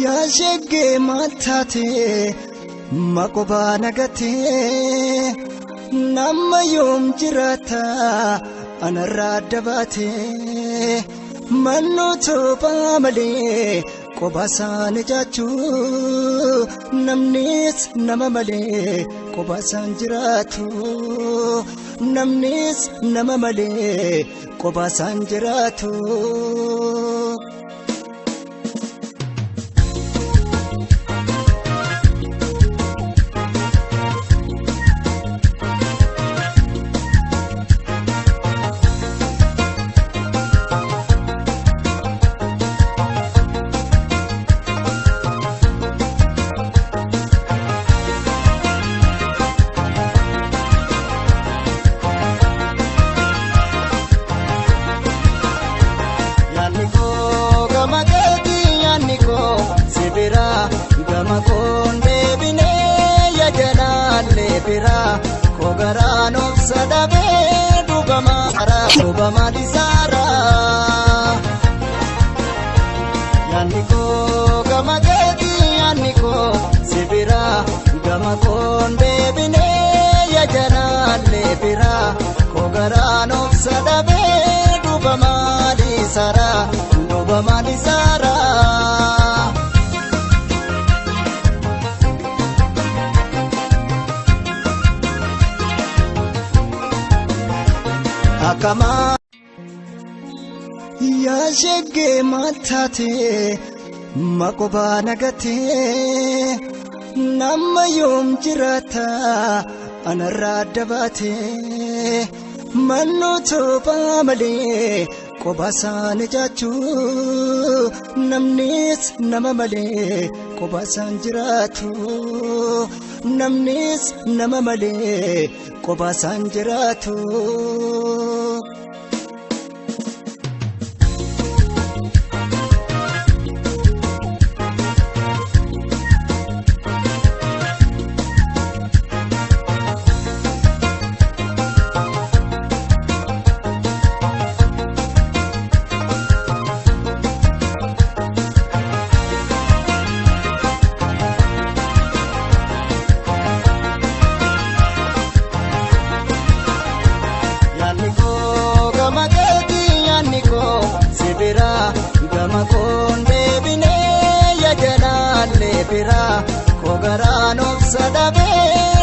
yaa sheegee maataatee maqobaa nagatee nama yoom jiraata anarraa adda baatee mannoo toophaa malee qobaasaan ijaachuu namnis nama malee qobaasaan jiraatu namnis nama malee qobaasaan jiraatu. Gama konde bine ya jalalle bira kogaran of sadabe dubama disara yaniko gama gedi yaniko sibira gama konde bine ya jalalle bira kogaran of sadabe dubama disara Akama yaa sheegee maataatee maqobaa nagatee nama yoom jiraata anarraa adda baatee mannoo toophaa malee qobaasaan ijaachuu namnis nama malee qobaasaan jiraatu namnis nama malee qobaasaan jiraatu. Gama konde bine ya jalalle bira kogaran of sadabe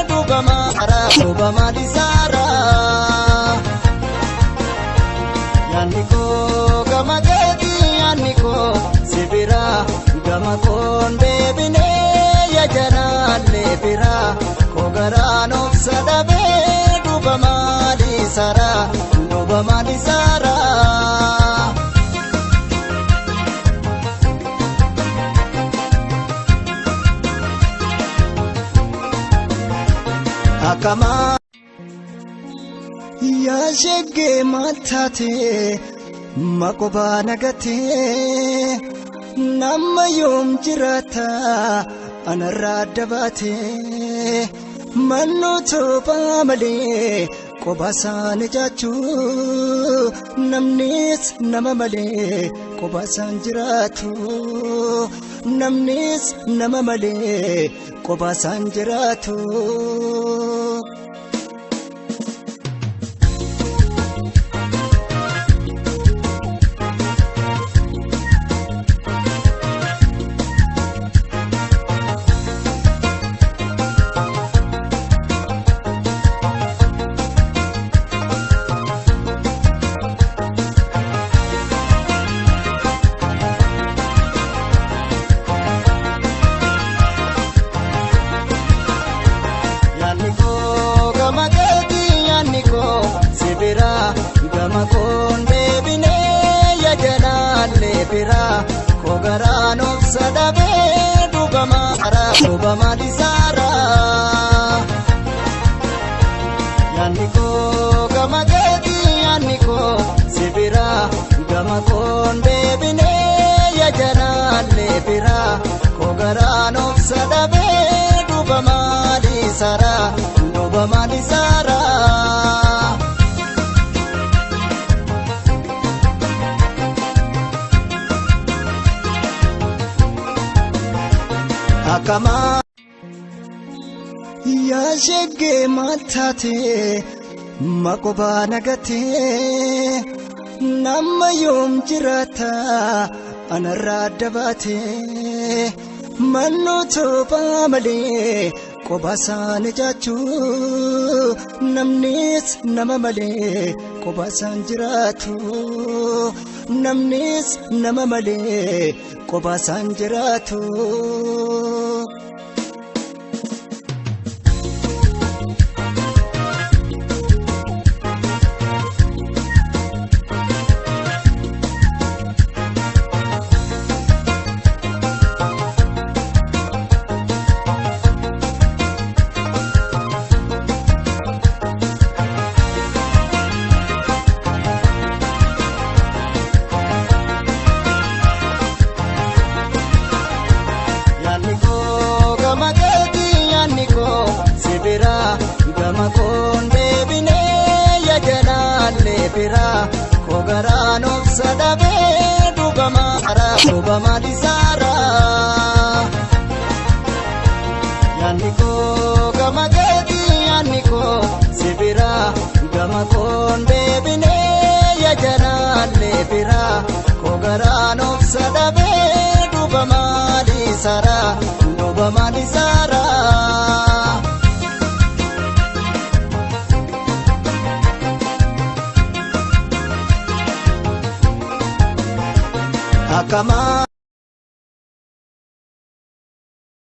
dubama disara yaniko gama gedi yaniko sibira gama konde bine ya jalalle bira kogaran of sadabe dubama disara Akama yaa sheegee maataatee maqobaa nagatee nama yoom jiraata anarraa adda baatee mannoo toophaa malee qobaasaan ijaachuu namnis nama malee qobaasaan jiraatu namnis nama malee qobaasaan jiraatu. Gama konde bine ya jalalle bira kogaran of sadabe dubama disara yaniko gama gedi yaniko sibira gama konde bine ya jalalle bira kogaran of sadabe dubama disara sheggee maataate maqobaa nagatee nama yoom jiraata anarraa adda baatee mannoo toophaa malee qobaasaan ijaachuu namnis nama malee qobaasaan jiraatu namnis nama malee qobaasaan jiraatu. Gama konde bine ya jalalle bira kogaran of sadabe dubama disara yaniko gama gedi yaniko sibira gama konde bine ya jalalle bira kogaran of sadabe dubama disara Akama